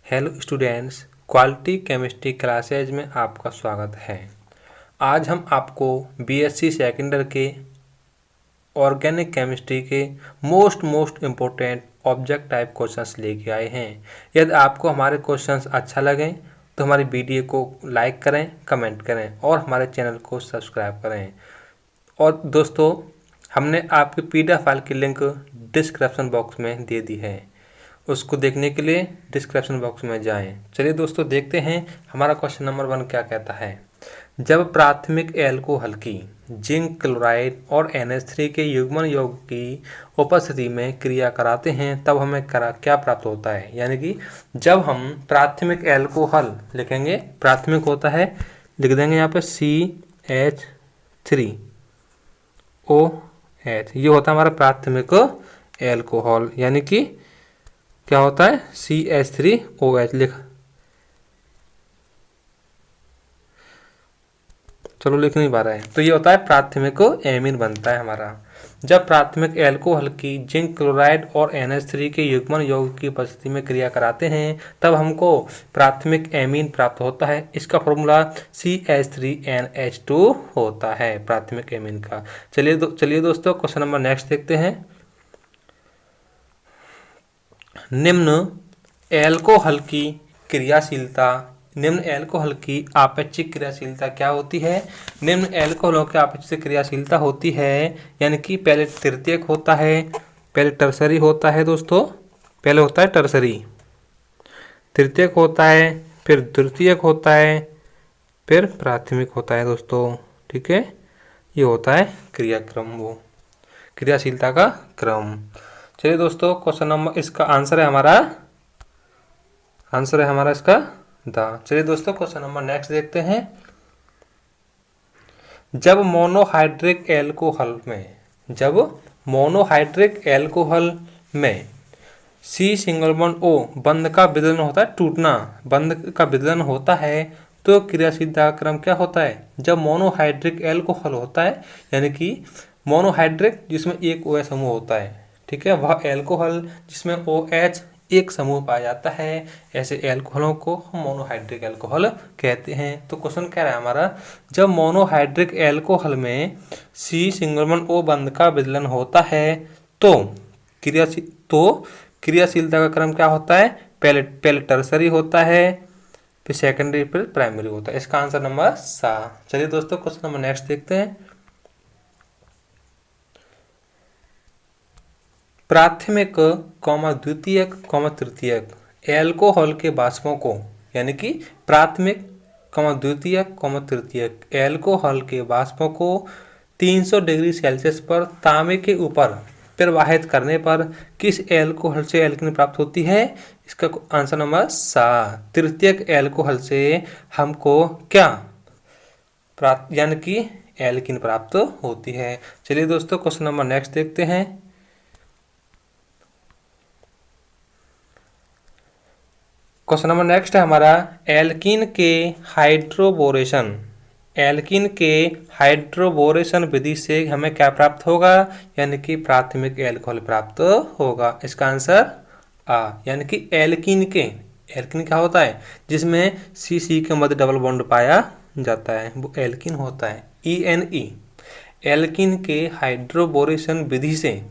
Hello students, quality chemistry classes में आपका स्वागत है। आज हम आपको बीएससी सेकेंडरी के ऑर्गेनिक केमिस्ट्री के most important object type questions लेके आए हैं। यदि आपको हमारे क्वेश्चंस अच्छा लगें तो हमारी वीडियो को लाइक करें, कमेंट करें और हमारे चैनल को सब्सक्राइब करें। और दोस्तों, हमने आपकी पीडीएफ फाइल की लिंक डिस्क्रिप्शन बॉक्स में दे दी है, उसको देखने के लिए डिस्क्रिप्शन बॉक्स में जाएं। चलिए दोस्तों, देखते हैं हमारा क्वेश्चन नंबर 1 क्या कहता है। जब प्राथमिक एल्कोहल की जिंक क्लोराइड और NH3 के युग्मन यौग की उपस्थिति में क्रिया कराते हैं तब हमें क्या प्राप्त होता है। यानी कि जब हम प्राथमिक एल्कोहल लिखेंगे, प्राथमिक होता है, लिख देंगे यहाँ पे CH3OH, ये होता है हमारा प्राथमिक एल्कोहल। यानी कि क्या होता है, CH3OH लिख नहीं पा रहा है, तो ये होता है प्राथमिक एमीन बनता है हमारा। जब प्राथमिक एल्कोहल की जिंक क्लोराइड और NH3 के युग्मन यौग की उपस्थिति में क्रिया कराते हैं तब हमको प्राथमिक एमीन प्राप्त होता है। इसका फॉर्मूला CH3NH2 होता है प्राथमिक एमीन का। चलिए दोस्तों, क्वेश्चन नंबर नेक्स्ट देखते हैं। निम्न एल्कोहल की आपेक्षिक क्रियाशीलता क्या होती है। निम्न एल्कोहलों की आपेक्षिक क्रियाशीलता होती है, यानी कि पहले तृतीयक होता है, पहले टर्सरी होता है दोस्तों, पहले होता है टर्सरी, तृतीयक होता है, फिर द्वितीयक होता है, फिर प्राथमिक होता है दोस्तों। ठीक है, ये होता है क्रियाक्रम, वो क्रियाशीलता का क्रम। चलिए दोस्तों, क्वेश्चन नंबर, इसका आंसर है हमारा इसका द। चलिए दोस्तों, क्वेश्चन नंबर नेक्स्ट देखते हैं। जब मोनोहाइड्रिक एल्कोहल में C सिंगल बॉन्ड O बंध का विदलन होता है, टूटना, बंध का विदलन होता है, तो क्रियाशीलता क्रम क्या होता है। जब मोनोहाइड्रिक एल्कोहल होता है, यानी कि मोनोहाइड्रिक जिसमें एक OH समूह होता है, ठीक है, वह एल्कोहल जिसमें OH एक समूह पाया जाता है, ऐसे एल्कोहलों को हम मोनोहाइड्रिक एल्कोहल कहते हैं। तो क्वेश्चन कह रहा है हमारा, जब मोनोहाइड्रिक एल्कोहल में C सिंगल बॉन्ड O बंध का विदलन होता है तो क्रियाशीलता का क्रम क्या होता है। पहले टर्सरी होता है, फिर सेकेंडरी, फिर प्राइमरी होता है। इसका आंसर नंबर 7। चलिए दोस्तों, क्वेश्चन नंबर नेक्स्ट देखते हैं। प्राथमिक द्वितीयक तृतीयक एल्कोहल के वाष्पों को, यानी कि प्राथमिक द्वितीयक तृतीयक एल्कोहल के वाष्पों को 300 डिग्री सेल्सियस पर तांबे के ऊपर प्रवाहित करने पर किस एल्कोहल से एल्कीन प्राप्त होती है। इसका आंसर नंबर 7, तृतीयक एल्कोहल से हमको क्या प्राप्त, यानी कि एल्कीन प्राप्त होती है। चलिए दोस्तों, क्वेश्चन नंबर नेक्स्ट देखते हैं। क्वेश्चन नंबर नेक्स्ट है हमारा, एल्कीन के हाइड्रोबोरेशन विधि से हमें क्या प्राप्त होगा, यानी कि प्राथमिक एल्कोहल प्राप्त होगा। इसका आंसर यानी कि एल्कीन क्या होता है, जिसमें C के मध्य डबल बॉन्ड पाया जाता है, वो एल्कीन होता है, ENE। एल्कीन के हाइड्रोबोरेशन विधि से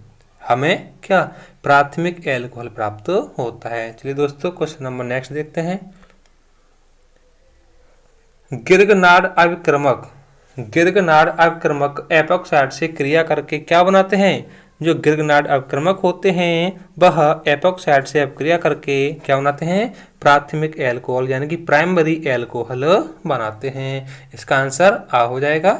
हमें क्या प्राथमिक एल्कोहल प्राप्त होता है। चलिए दोस्तों, क्वेश्चन नंबर नेक्स्ट देखते हैं। गिर्गनार्ड अवक्रमक एपॉक्साइड से क्रिया करके क्या बनाते हैं। जो गिर्गनार्ड अवक्रमक होते हैं वह एपॉक्साइड से अपक्रिया करके क्या बनाते हैं, प्राथमिक एल्कोहल, यानी कि प्राइमरी एल्कोहल बनाते हैं। इसका आंसर हो जाएगा।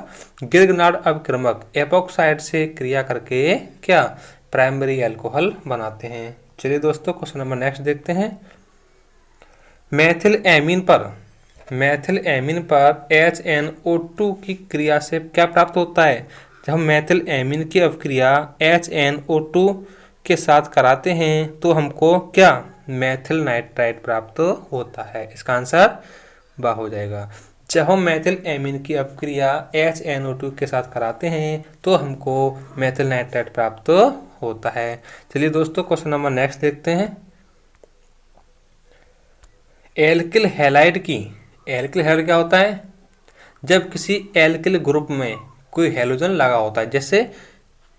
गिर्गनार्ड अवक्रमक एपॉक्साइड से क्रिया करके क्या प्राइमरी एल्कोहल बनाते हैं। चलिए दोस्तों, क्वेश्चन नंबर नेक्स्ट देखते हैं। मेथिल एमीन पर HNO2 की क्रिया से क्या प्राप्त होता है। जब हम मेथिल एमीन की अवक्रिया HNO2 के साथ कराते हैं तो हमको क्या मेथिल नाइट्राइट प्राप्त होता है। इसका आंसर हो जाएगा। जब हम मेथिल एमीन की अपक्रिया HNO2 के साथ कराते हैं तो हमको मेथिल नाइट्राइट प्राप्त होता है। चलिए दोस्तों क्वेश्चन नंबर नेक्स्ट देखते हैं। एल्किल हैलाइड क्या होता है? जब किसी एल्किल ग्रुप में कोई हैलोजन लगा होता है, जैसे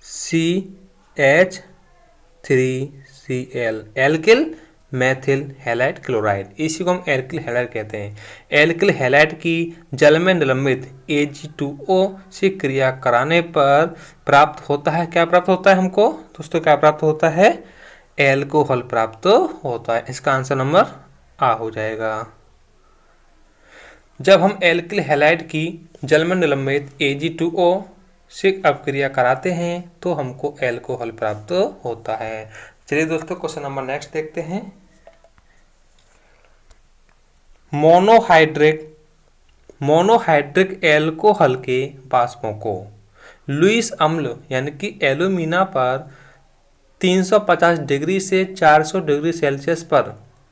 CH3Cl, alkyl Maithil halide chloride, इसी को हम एल्किल हैलाइड कहते हैं। एल्किल हैलाइड की जल में निलंबित Ag2O से क्रिया कराने पर प्राप्त होता है, क्या प्राप्त होता है हमको दोस्तों? क्या प्राप्त होता है? एल्कोहल प्राप्त होता है। इसका आंसर नंबर आ हो जाएगा। जब हम एल्किल हैलाइड की जल में निलंबित Ag2O से अपक्रिया कराते हैं तो हमको एल्कोहल प्राप्त होता है। चलिए दोस्तों क्वेश्चन नंबर नेक्स्ट देखते हैं। मोनोहाइड्रिक एल्कोहल के वाष्पों को लुईस अम्ल यानी कि एल्यूमिना पर 350 डिग्री से 400 डिग्री सेल्सियस पर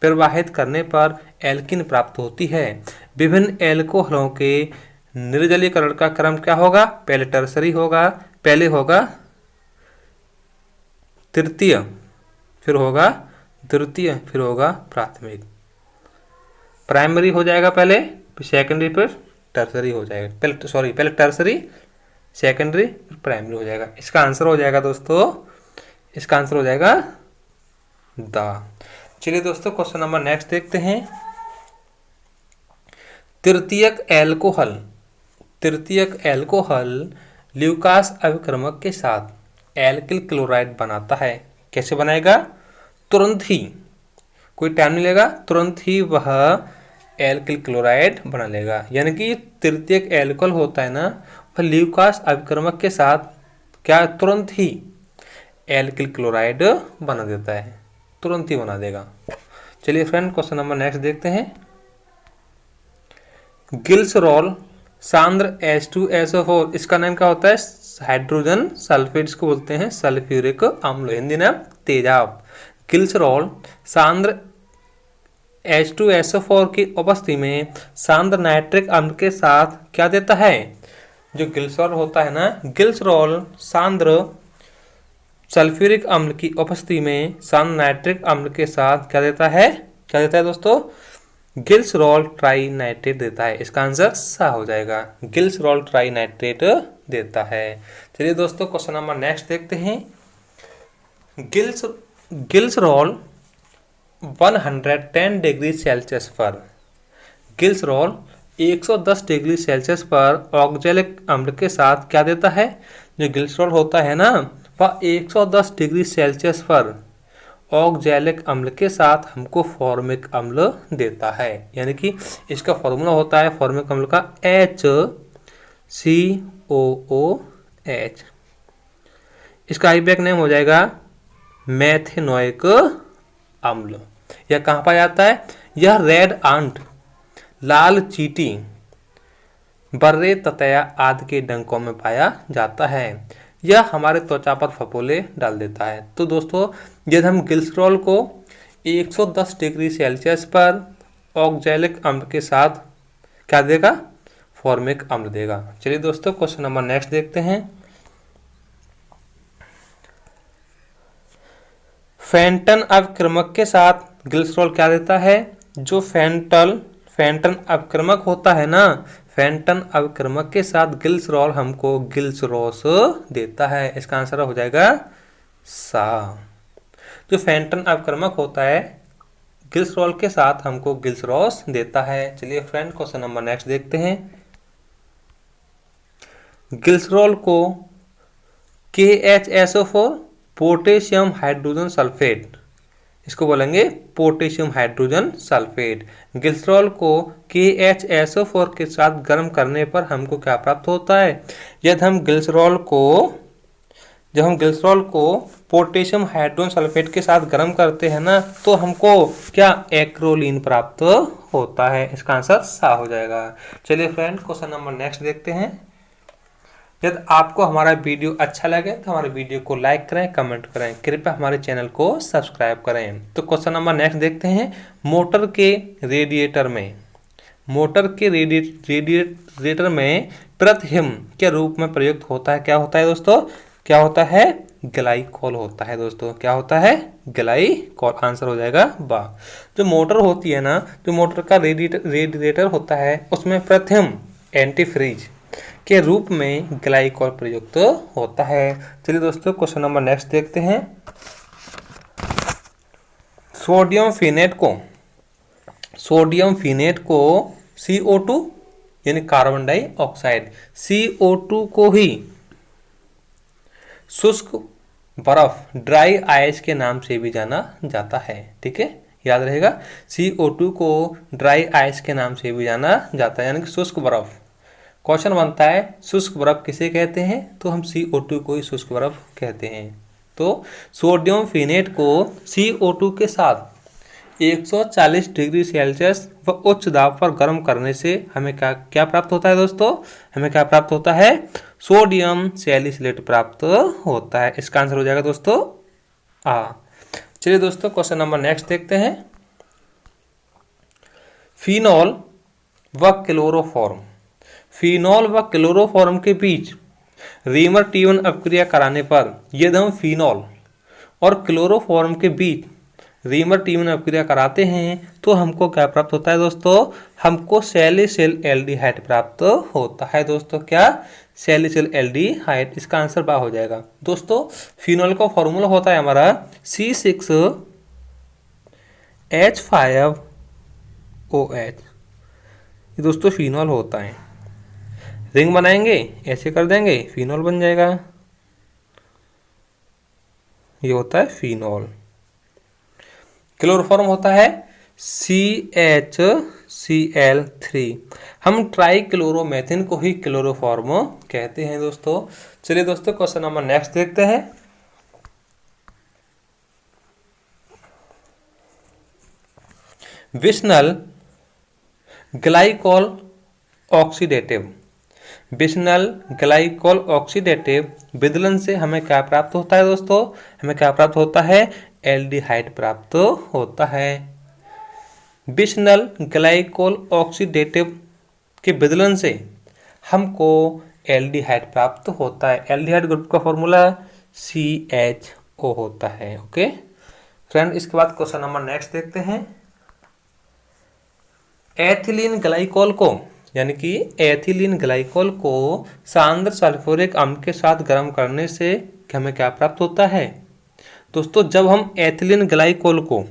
प्रवाहित करने पर एल्कीन प्राप्त होती है। विभिन्न एल्कोहलों के निर्जलीकरण का क्रम क्या होगा? पहले टर्सरी होगा, पहले होगा तृतीय, फिर होगा द्वितीय, फिर होगा प्राथमिक। प्राइमरी हो जाएगा पहले, फिर सेकेंडरी, फिर टर्सरी हो जाएगा। पहले टर्सरी, सेकेंडरी, फिर प्राइमरी हो जाएगा। इसका आंसर हो जाएगा दोस्तों, इसका आंसर हो जाएगा द। चलिए दोस्तों क्वेश्चन नंबर नेक्स्ट देखते हैं। तृतीयक एल्कोहल ल्यूकास अभिक्रमक के साथ एल्किल क्लोराइड बनाता है। कैसे बनाएगा? तुरंत ही, कोई टाइम नहीं लेगा, तुरंत ही वह एल्किल क्लोराइड बना लेगा। यानी कि तृतीयक एल्कोहल होता है ना, वह ल्यूकास अभिक्रमक के साथ क्या तुरंत ही एल्किल क्लोराइड बना देता है, तुरंत ही बना देगा। चलिए फ्रेंड क्वेश्चन नंबर नेक्स्ट देखते हैं। ग्लिसरॉल सांद्र H2SO4, इसका नाम क्या होता है? हाइड्रोजन सल्फेट, इसको बोलते हैं सल्फ्यूरिक अम्ल, हिंदी नाम तेजाब। ग्लिसरॉल सांद्र H2SO4 की उपस्थिति में सांद्र नाइट्रिक अम्ल के साथ क्या देता है? जो ग्लिसरॉल होता है ना, ग्लिसरॉल सांद्र सल्फ्यूरिक अम्ल की उपस्थिति में सांद्र नाइट्रिक अम्ल के साथ क्या देता है? क्या देता है दोस्तों? ग्लिसरॉल ट्राई नाइट्रेट देता है। इसका आंसर सा हो जाएगा, ग्लिसरॉल ट्राई नाइट्रेट देता है। चलिए दोस्तों क्वेश्चन नंबर नेक्स्ट देखते हैं। ग्लिसरॉल 110 डिग्री सेल्सियस पर, ग्लिसरॉल 110 डिग्री सेल्सियस पर ऑक्जेलिक अम्ल के साथ क्या देता है? जो ग्लिसरॉल होता है ना, वह 110 डिग्री सेल्सियस पर ऑक्जेलिक अम्ल के साथ हमको फॉर्मिक अम्ल देता है। यानी कि इसका फॉर्मूला होता है फॉर्मिक अम्ल का HCOOH। इसका आईयूपीएक नेम हो जाएगा मेथेनोइक अम्ल। यह कहाँ पाया जाता है? यह रेड आंट, लाल चींटी, बर्रे, ततैया आदि के डंकों में पाया जाता है। यह हमारे त्वचा पर फफोले डाल देता है। तो दोस्तों यदि हम ग्लिसरॉल को 110 डिग्री सेल्सियस पर ऑक्जेलिक अम्ल के साथ क्या देगा? फॉर्मिक अम्ल देगा। चलिए दोस्तों क्वेश्चन नंबर नेक्स्ट देखते हैं। फेंटन अपक्रमक के साथ ग्लिसरॉल क्या देता है? जो फेंटन अपक्रमक होता है ना, फेंटन अपक्रमक के साथ ग्लिसरॉल हमको ग्लिसरॉस देता है। इसका आंसर हो जाएगा सा। जो फेंटन अपक्रमक होता है ग्लिसरॉल के साथ हमको ग्लिसरॉस देता है। चलिए फ्रेंड क्वेश्चन नंबर नेक्स्ट देखते हैं। ग्लिसरॉल को KHSO4 पोटेशियम हाइड्रोजन सल्फेट, इसको बोलेंगे पोटेशियम हाइड्रोजन सल्फेट। ग्लिसरॉल को KHSO4 के साथ गर्म करने पर हमको क्या प्राप्त होता है? यदि हम ग्लिसरॉल को पोटेशियम हाइड्रोजन सल्फेट के साथ गर्म करते हैं ना, तो हमको क्या? एक्रोलीन प्राप्त होता है। इसका आंसर सा हो जाएगा। चलिए फ्रेंड क्वेश्चन नंबर नेक्स्ट देखते हैं। यदि आपको हमारा वीडियो अच्छा लगे तो हमारे वीडियो को लाइक करें, कमेंट करें, कृपया हमारे चैनल को सब्सक्राइब करें। तो क्वेश्चन नंबर नेक्स्ट देखते हैं। मोटर के रेडिएटर में प्रतिहिम के रूप में प्रयुक्त होता है। क्या होता है दोस्तों? क्या होता है? ग्लाइकोल होता है दोस्तों। क्या होता है? ग्लाइकोल। आंसर हो जाएगा बा। जो मोटर होती है ना, जो मोटर का रेडिएटर होता है, उसमें प्रथम एंटीफ्रीज के रूप में ग्लाइकोल प्रयुक्त होता है। चलिए दोस्तों क्वेश्चन नंबर नेक्स्ट देखते हैं। सोडियम फिनेट को CO2 यानी कार्बन डाइऑक्साइड, CO2 को ही शुष्क बर्फ ड्राई आइस के नाम से भी जाना जाता है। ठीक है, याद रहेगा, CO2 को ड्राई आइस के नाम से भी जाना जाता है, यानी कि शुष्क बर्फ। क्वेश्चन बनता है शुष्क बर्फ किसे कहते हैं, तो हम CO2 को ही शुष्क बर्फ कहते हैं। तो सोडियम फिनेट को CO2 के साथ 140 डिग्री सेल्सियस व उच्च दाब पर गर्म करने से हमें क्या प्राप्त होता है दोस्तों? हमें क्या प्राप्त होता है? सोडियम सैलिसिलेट प्राप्त होता है। इसका आंसर हो जाएगा दोस्तों आ। चलिए दोस्तों क्वेश्चन नंबर नेक्स्ट देखते हैं। फिनॉल व क्लोरोफॉर्म के बीच रीमर T1 अपक्रिया कराने पर यदि हम फिनॉल और क्लोरोफॉर्म के बीच रीमर T1 अपक्रिया कराते हैं तो हमको क्या प्राप्त होता है दोस्तों? हमको सैलिसिल एल्डिहाइड प्राप्त होता है दोस्तों। क्या? Salicyl aldehyde. इसका आंसर बा हो जाएगा दोस्तों। फिनॉल का फॉर्मूला होता है हमारा C6H5OH। ये दोस्तों फिनॉल होता है। रिंग बनाएंगे, ऐसे कर देंगे, फिनॉल बन जाएगा। ये होता है फिनॉल। क्लोरोफॉर्म होता है CHCl3। हम ट्राई क्लोरोमेथिन को ही क्लोरोफॉर्म कहते हैं दोस्तों। चलिए दोस्तों क्वेश्चन नंबर नेक्स्ट देखते हैं। विशनल ग्लाइकोल ऑक्सीडेटिव विदलन से हमें क्या प्राप्त होता है दोस्तों? हमें क्या प्राप्त होता है? एल्डिहाइड प्राप्त होता है। विशनल ग्लाइकोल ऑक्सीडेटिव के विदलन से हमको एल्डिहाइड प्राप्त होता है। एल्डिहाइड ग्रुप का फॉर्मूला CHO होता है। ओके फ्रेंड, इसके बाद क्वेश्चन नंबर नेक्स्ट देखते हैं। एथिलीन ग्लाइकोल को सांद्र सल्फ्यूरिक अम्ल के साथ गर्म करने से हमें क्या प्राप्त होता है दोस्तों? जब हम एथिलीन ग्लाइकोल को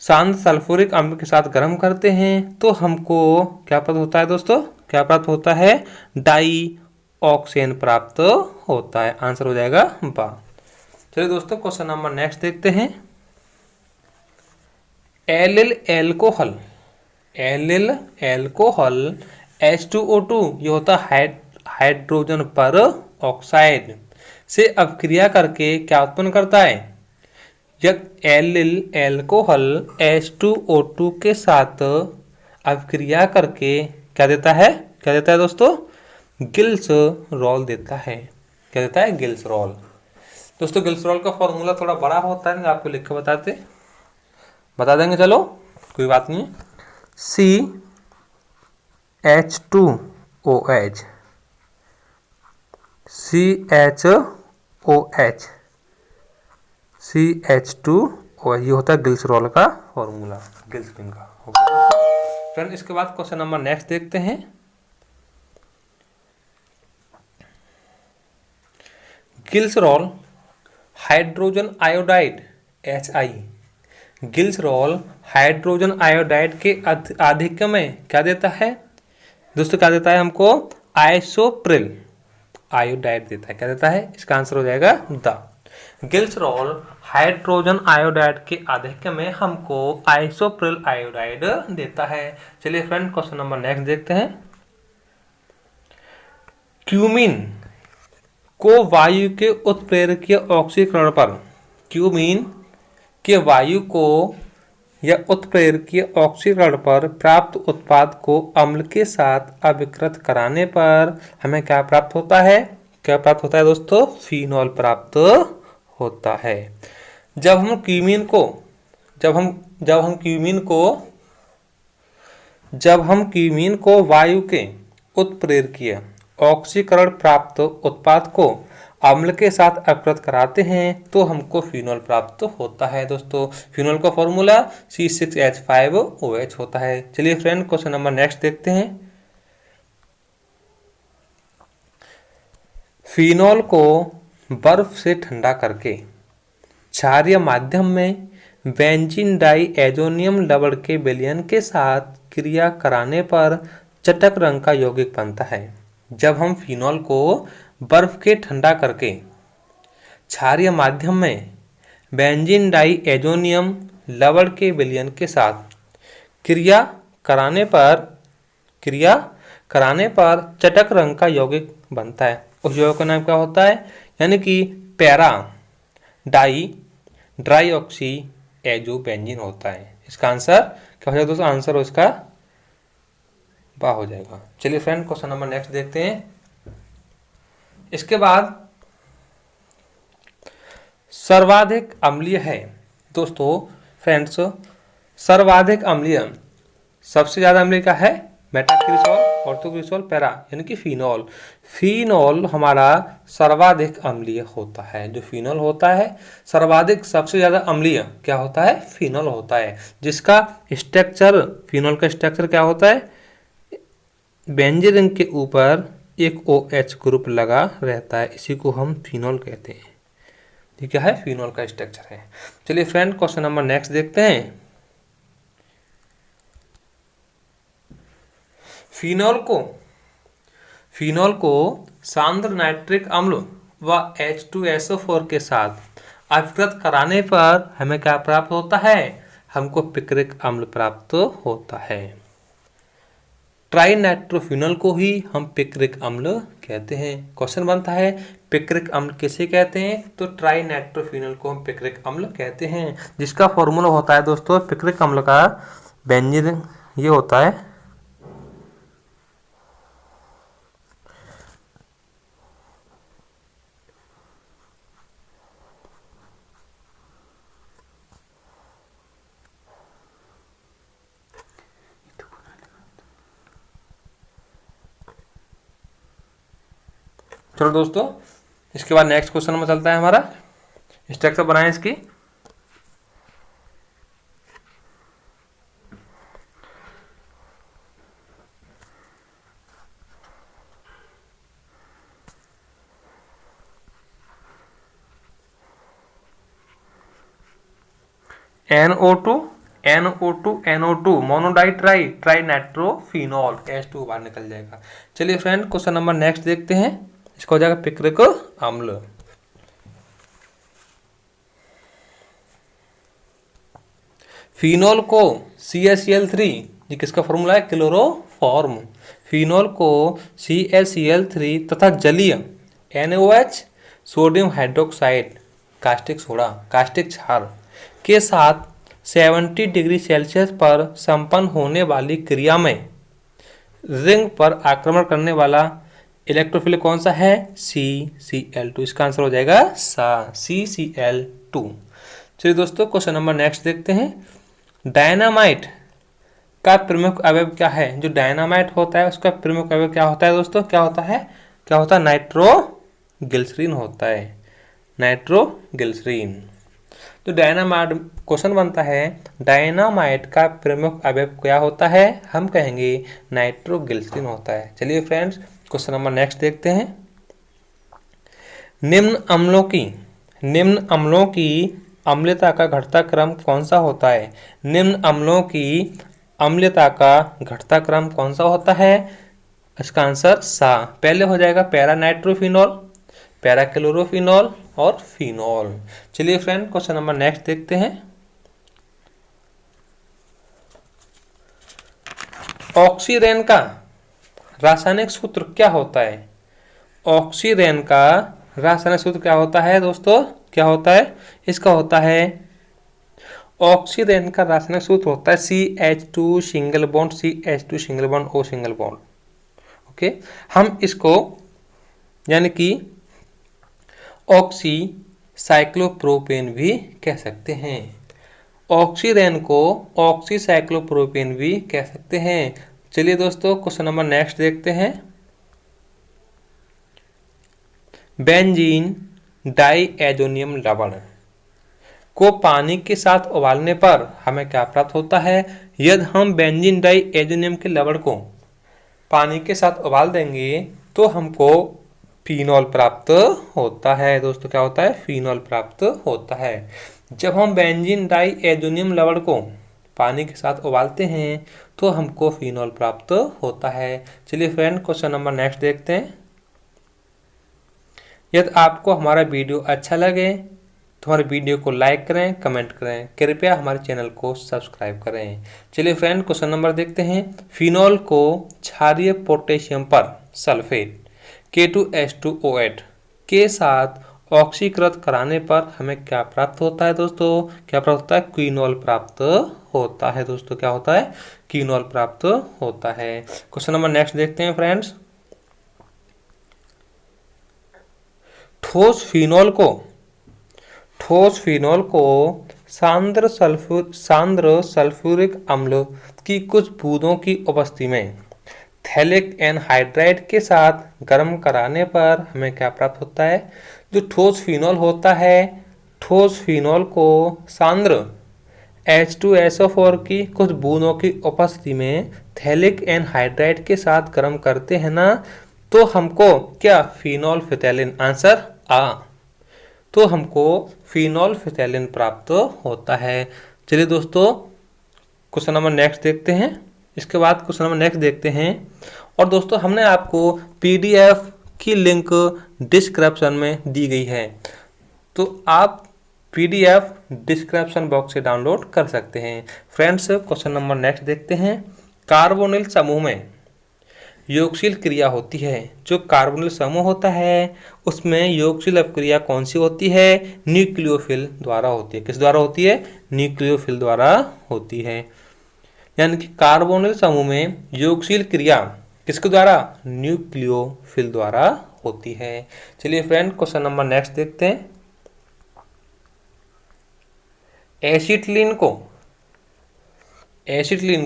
सांद्र सल्फ्यूरिक अम्ल के साथ गर्म करते हैं तो हमको क्या प्राप्त होता है दोस्तों? क्या प्राप्त होता है? डाइऑक्सेन प्राप्त होता है। आंसर हो जाएगा बा। चलिए दोस्तों क्वेश्चन नंबर नेक्स्ट देखते हैं। एलिल एल्कोहल H2O2 ये होता है हाइड्रोजन पर ऑक्साइड से अपक्रिया करके क्या उत्पन्न करता है? जब एलिल एल्कोहल H2O2 के साथ अपक्रिया करके क्या देता है? क्या देता है दोस्तों? ग्लिसरॉल देता है। क्या देता है? ग्लिसरॉल। दोस्तों ग्लिसरॉल का फॉर्मूला थोड़ा बड़ा होता है, आपको लिख के बता देंगे, चलो कोई बात नहीं। CH2OH ये होता है ग्लिसरॉल का फॉर्मूला, ग्लिसरीन का। ओके फ्रेंड, इसके बाद क्वेश्चन नंबर नेक्स्ट देखते हैं। Glycerol hydrogen iodide HI glycerol hydrogen iodide के आधिक्य में क्या देता है दोस्तों? क्या देता है हमको? आइसोप्रिल आयोडाइड देता है। क्या देता है? इसका आंसर हो जाएगा द। ग्लिसरॉल हाइड्रोजन आयोडाइड के आधिक्य में हमको आइसोप्रिल आयोडाइड देता है। चलिए फ्रेंड क्वेश्चन नंबर नेक्स्ट देखते हैं। क्यूमीन को वायु के उत्प्रेरकीय ऑक्सीकरण पर के वायु को या उत्प्रेरकीय ऑक्सीकरण पर प्राप्त उत्पाद को अम्ल के साथ अभिकृत कराने पर हमें क्या प्राप्त होता है? क्या प्राप्त होता है दोस्तों? फिनॉल प्राप्त होता है। जब हम क्यूमीन को वायु के उत्प्रेरकीय ऑक्सीकरण प्राप्त उत्पाद को अम्ल के साथ अपकृत कराते हैं तो हमको फिनॉल प्राप्त होता है। दोस्तों फिनॉल का फॉर्मूला C6H5OH होता है। चलिए फ्रेंड क्वेश्चन नंबर नेक्स्ट देखते हैं। फिनॉल को बर्फ से ठंडा करके क्षारीय माध्यम में बेंजीन डाइएजोनियम लवण के विलयन के साथ क्रिया कराने पर चटक रंग का यौगिक बनता है। जब हम फिनॉल को बर्फ के ठंडा करके क्षारीय माध्यम में बेंजीन डाइएजोनियम लवण के विलयन के साथ क्रिया कराने पर चटक रंग का यौगिक बनता है। उस यौगिक का नाम क्या होता है? यानी कि para dry oxy azo benzene होता है। इसका आंसर क्या हो जाएगा दोस्तों? आंसर उसका बा हो जाएगा। चलिए फ्रेंड क्वेश्चन नंबर नेक्स्ट देखते हैं। इसके बाद सर्वाधिक अम्लीय है। दोस्तों फ्रेंड्स सर्वाधिक अम्लीय सबसे ज्यादा अम्लीय क्या है? मेटाक्रिसोल, ऑर्थोक्रिसोल, पैरा यानी कि फिनॉल। फिनॉल हमारा सर्वाधिक अम्लीय होता है। जो फिनॉल होता है सर्वाधिक सबसे ज्यादा अम्लीय क्या होता है? फिनॉल होता है, जिसका स्ट्रक्चर फिनॉल का स्ट्रक्चर क्या होता है? बेंजीन रिंग के ऊपर एक OH ग्रुप लगा रहता है, इसी को हम फिनॉल कहते हैं। ये क्या है? फिनॉल का स्ट्रक्चर है। चलिए फ्रेंड क्वेश्चन नंबर नेक्स्ट देखते हैं। फिनॉल को सांद्र नाइट्रिक अम्ल व H2SO4 के साथ अपकृत कराने पर हमें क्या प्राप्त होता है? हमको पिक्रिक अम्ल प्राप्त होता है। ट्राइनाइट्रोफिनॉल को ही हम पिक्रिक अम्ल कहते हैं। क्वेश्चन बनता है पिक्रिक अम्ल किसे कहते हैं? तो ट्राइनाइट्रोफिनॉल को हम पिक्रिक अम्ल कहते हैं, जिसका फॉर्मूला होता है दोस्तों पिक्रिक अम्ल का बेंजीन ये होता है चलो दोस्तों इसके बाद नेक्स्ट क्वेश्चन में चलता है। हमारा स्ट्रक्चर बनाएं इसकी। NO2 मोनोडाइट्राइनाइट्रोफिनॉल H2 बाहर निकल जाएगा। चलिए फ्रेंड क्वेश्चन नंबर नेक्स्ट देखते हैं। इसका हो जाएगा पिक्रिक अम्ल। फिनॉल को CaCl3 ये किसका फॉर्मूला है? क्लोरोफॉर्म। फिनॉल को CaCl3 तथा जलीय NaOH sodium hydroxide caustic soda caustic क्षार के साथ 70 डिग्री सेल्सियस पर संपन्न होने वाली क्रिया में रिंग पर आक्रमण करने वाला इलेक्ट्रोफिल कौन सा है? CCl2। इसका आंसर हो जाएगा CCl2। चलिए दोस्तों क्वेश्चन नंबर नेक्स्ट देखते हैं। डायनामाइट का प्रमुख अवयव क्या है? जो डायनामाइट होता है उसका प्रमुख अवयव क्या होता है दोस्तों? क्या होता है? नाइट्रोग्लिसरीन होता है। नाइट्रोग्लिसरीन। तो डायनामाइट क्वेश्चन बनता है डायनामाइट का प्रमुख अवयव क्या होता है? हम कहेंगे नाइट्रोग्लिसरीन होता है। चलिए फ्रेंड्स क्वेश्चन नंबर नेक्स्ट देखते हैं। निम्न अम्लों की अम्लता का घटता क्रम कौन सा होता है? निम्न अम्लों की अम्लता का घटता क्रम कौन सा होता है? इसका आंसर सा। पहले हो जाएगा पैरा नाइट्रोफिनॉल, पैरा क्लोरोफिनॉल और फिनॉल। चलिए फ्रेंड क्वेश्चन नंबर नेक्स्ट देखते हैं। ऑक्सीरेन का रासायनिक सूत्र क्या होता है? ऑक्सीरेन का रासायनिक सूत्र क्या होता है दोस्तों? क्या होता है? इसका होता है ऑक्सीरेन का रासायनिक सूत्र होता है CH2 single bond CH2 single bond O single bond. Okay, हम इसको यानी कि ऑक्सी साइक्लोप्रोपेन भी कह सकते हैं। ऑक्सीरेन को ऑक्सी साइक्लोप्रोपेन भी कह सकते हैं। चलिए दोस्तों क्वेश्चन नंबर नेक्स्ट देखते हैं। बेंजीन डाइएजोनियम लवण को पानी के साथ उबालने पर हमें क्या प्राप्त होता है? यदि हम बेंजीन डाइएजोनियम के लवण को पानी के साथ उबाल देंगे तो हमको फिनॉल प्राप्त होता है। दोस्तों क्या होता है? फिनॉल प्राप्त होता है। जब हम बेंजीन डाइएजोनियम लवण को पानी के साथ उबालते हैं तो हमको फिनॉल प्राप्त होता है। चलिए फ्रेंड, क्वेश्चन नंबर नेक्स्ट देखते हैं। यदि आपको हमारा वीडियो अच्छा लगे तो हमारे वीडियो को लाइक करें, कमेंट करें, कृपया हमारे चैनल को सब्सक्राइब करें। चलिए फ्रेंड, क्वेश्चन नंबर देखते हैं। फिनॉल को क्षारीय पोटेशियम पर सल्फेट K2H2O8 के साथ ऑक्सीकृत कराने पर हमें क्या प्राप्त होता है? दोस्तों क्या प्राप्त होता है? क्विनॉल प्राप्त होता है। दोस्तों क्या होता है? क्विनॉल प्राप्त होता है। क्वेश्चन नंबर नेक्स्ट देखते हैं फ्रेंड्स। ठोस फिनॉल को सांद्र सल्फ्यूरिक अम्ल की कुछ बूंदों की उपस्थिति में थैलिक एनहाइड्राइड के साथ गर्म कराने पर हमें क्या प्राप्त होता है? जो ठोस फिनॉल होता है, ठोस फिनॉल को सांद्र H2SO4 की कुछ बूंदों की उपस्थिति में थैलिक एनहाइड्राइड के साथ गर्म करते हैं ना, तो हमको क्या? फिनॉल फिथैलिन। आंसर आ। तो हमको फिनॉल फिथैलिन प्राप्त होता है। चलिए दोस्तों, क्वेश्चन नंबर नेक्स्ट देखते हैं। इसके बाद क्वेश्चन नंबर नेक्स्ट देखते हैं। और दोस्तों हमने आपको PDF की लिंक डिस्क्रिप्शन में दी गई है, तो आप PDF डिस्क्रिप्शन बॉक्स से डाउनलोड कर सकते हैं। फ्रेंड्स, क्वेश्चन नंबर नेक्स्ट देखते हैं। कार्बोनिल समूह में योगशील क्रिया होती है। जो कार्बोनिल समूह होता है उसमें योगशील अपक्रिया कौन सी होती है? न्यूक्लियोफिल द्वारा होती है। किस द्वारा होती है? न्यूक्लियोफिल द्वारा होती है। यानी कि कार्बोनिल समूह में योगशील क्रिया किसके द्वारा? न्यूक्लियोफिल द्वारा होती है। चलिए फ्रेंड, क्वेश्चन नंबर नेक्स्ट देखते हैं। एसिटिलीन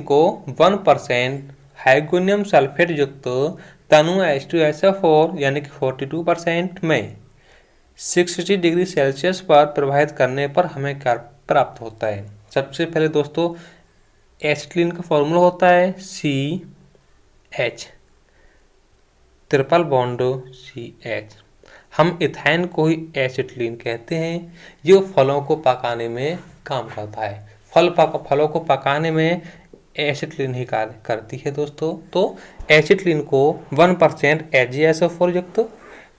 को 1% हाइड्रोनियम सल्फेट युक्त तनु H2SO4 यानी कि 42% में 60 डिग्री सेल्सियस पर प्रवाहित करने पर हमें क्या प्राप्त होता है? सबसे पहले दोस्तों एसिटिलीन का फॉर्मूला होता है CH ट्रिपल बॉन्ड CH। हम इथाइन को ही एसिटिलीन कहते हैं। ये फलों को पकाने में काम करता है। फलों को पकाने में एसिटिलीन ही कार्य करती है दोस्तों। तो एसिटिलीन को 1% HgSO4 युक्त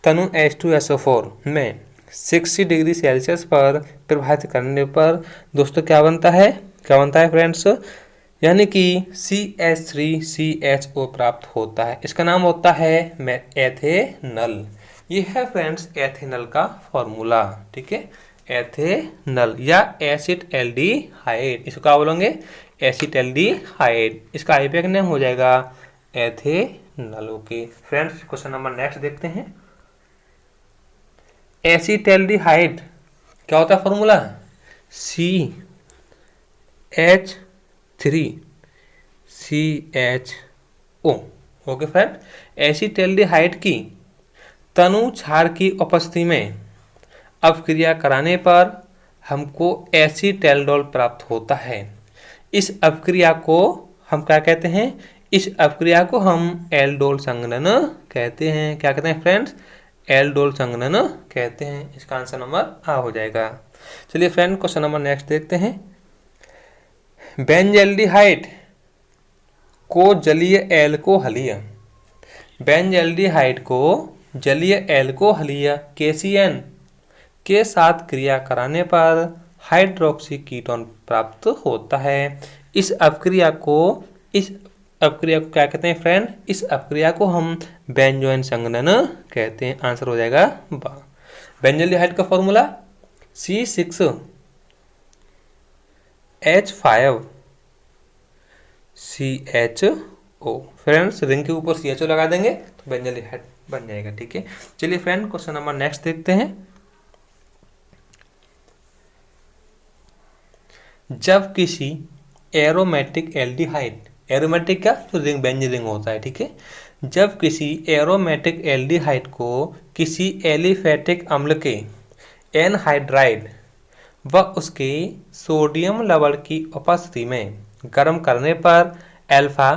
तनु H2SO4 में 60 डिग्री सेल्सियस पर प्रवाहित करने पर दोस्तों क्या बनता है? फ्रेंड्स? यानी कि CH3CHO प्राप्त होता है। इसका नाम होता है एथेनल। ये है फ्रेंड्स एथेनल का फॉर्मूला। ठीक है, एथेनल या एसिटल्डिहाइड, इसको क्या बोलेंगे? एसिटल्डिहाइड। इसका आईपीए का नाम हो जाएगा ethanal. Okay friends, question number next देखते हैं। एसिटल्डिहाइड क्या होता है formula? CH3CHO। Okay friend, acetaldehyde की तनु क्षार की उपस्थिति में अपक्रिया कराने पर हमको एसिटैल्डोल प्राप्त होता है। इस अपक्रिया को हम क्या कहते हैं? इस अपक्रिया को हम एल्डोल संघनन कहते हैं। क्या कहते हैं फ्रेंड्स? एल्डोल संघनन कहते हैं। इसका आंसर नंबर आ हो जाएगा। चलिए फ्रेंड, क्वेश्चन नंबर नेक्स्ट देखते हैं। बेंजल्डिहाइड को जलीय एल्कोहलीय KCN के साथ क्रिया कराने पर हाइड्रोक्सी कीटोन प्राप्त होता है। इस अपक्रिया को क्या कहते हैं फ्रेंड? इस अपक्रिया को हम बेंजोइन संघनन कहते हैं। आंसर हो जाएगा बा। बेंजल्डिहाइड का फॉर्मूला C6H5CHO। फ्रेंड्स, रिंग के ऊपर CHO लगा देंगे तो बेंजल्डिहाइड बन जाएगा। ठीक है, चलिए फ्रेंड, क्वेश्चन नंबर नेक्स्ट देखते हैं। जब किसी एरोमेटिक एल्डिहाइड, एरोमेटिक क्या? तो रिंग बेंजीन रिंग होता है। ठीक है, जब किसी एरोमेटिक एल्डिहाइड को किसी एलिफेटिक अम्ल के एनहाइड्राइड व उसके सोडियम लवण की उपस्थिति में गर्म करने पर अल्फा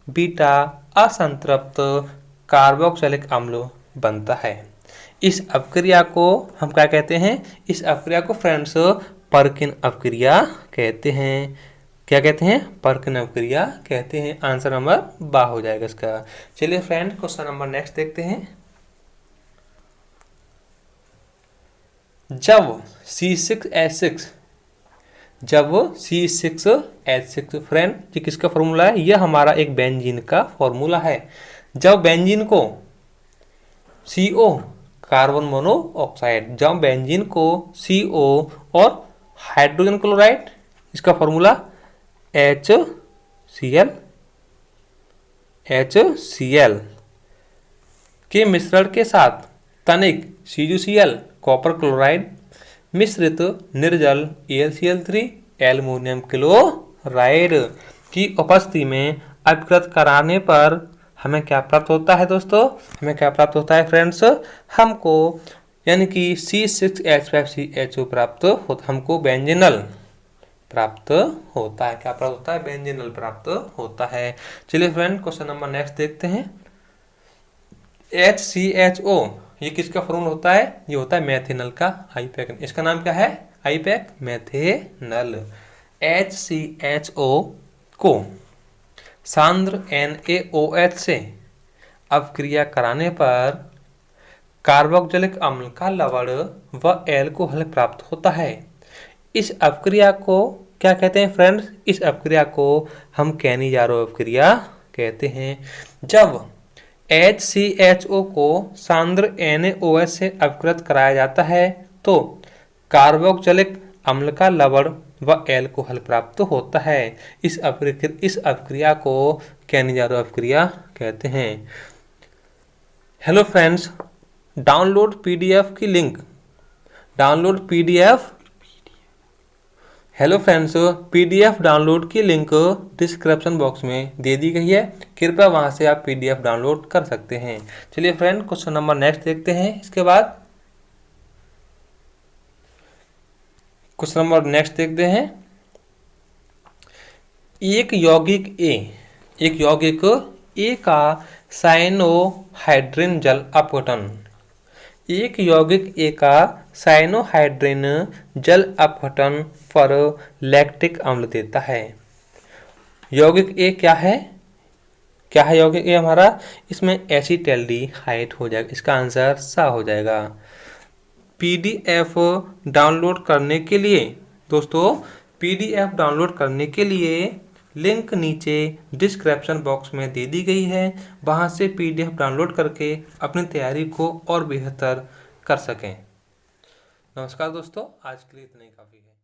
बीटा असंतृप्त कार्बोक्सिलिक अम्ल बनता है। इस अपक्रिया को हम क्या कहते हैं? इस अपक्रिया को फ्रेंड्स पर्किन अपक्रिया कहते हैं। क्या कहते हैं? पर्किन अपक्रिया कहते हैं। आंसर नंबर बा हो जाएगा इसका। चलिए फ्रेंड, क्वेश्चन नंबर नेक्स्ट देखते हैं। जब C6H6 फ्रेंड, ये किसका फॉर्मूला है? यह हमारा एक बेंजीन का फॉर्मूला है। जब बेंजीन को CO कार्बन मोनोऑक्साइड, जब बेंजीन को CO और हाइड्रोजन क्लोराइड, इसका फॉर्मूला HCl के मिश्रण के साथ तनिक CuCl कॉपर क्लोराइड मिश्रित निर्जल AlCl3 एल्युमिनियम क्लोराइड की उपस्थिति में अपकृत कराने पर हमें क्या प्राप्त होता है दोस्तों? हमें क्या प्राप्त होता है फ्रेंड्स? हमको यानी कि C6H5CHO प्राप्त होता, हमको बेंजीनल प्राप्त होता है। क्या प्राप्त होता है? बेंजीनल प्राप्त होता है। चलिए फ्रेंड, क्वेश्चन नंबर नेक्स्ट देखते हैं। HCHO ये किसका फॉर्मूला होता है? ये होता है मेथिनल का आईपैक। इसका नाम क्या है? आईपैक मेथिनल। HCHO को सांद्र NaOH से अपक्रिया कराने पर कार्बोक्सिलिक अम्ल का लवण व एल्कोहल प्राप्त होता है। इस अपक्रिया को क्या कहते हैं फ्रेंड्स? इस अपक्रिया को हम कैनिजारो अपक्रिया कहते हैं। जब HCHO को सांद्र NaOH से अपकृत कराया जाता है तो कार्बोक्सिलिक अम्ल का लवण व एल्कोहल प्राप्त होता है। इस अपक्रिया को कैनिजारो अपक्रिया कहते हैं। हेलो फ्रेंड्स, डाउनलोड PDF की लिंक PDF डाउनलोड की लिंक डिस्क्रिप्शन बॉक्स में दे दी गई है। कृपया वहां से आप PDF डाउनलोड कर सकते हैं। चलिए फ्रेंड, क्वेश्चन नंबर नेक्स्ट देखते हैं। इसके बाद क्वेश्चन नंबर नेक्स्ट देखते हैं। एक यौगिक A का साइनोहाइड्रिन जल अपघटन। एक यौगिक A का साइनोहाइड्रिन जल अपघटन पर लैक्टिक अम्ल देता है। यौगिक A क्या है? क्या है यौगिक A हमारा? इसमें एसिटैल्डिहाइड हो जाएगा। इसका आंसर सा हो जाएगा। PDF डाउनलोड करने के लिए दोस्तों, PDF डाउनलोड करने के लिए लिंक नीचे डिस्क्रिप्शन बॉक्स में दे दी गई है। वहां से PDF डाउनलोड करके अपनी तैयारी को और बेहतर कर सकें। नमस्कार दोस्तों, आज के लिए इतना ही काफ़ी है।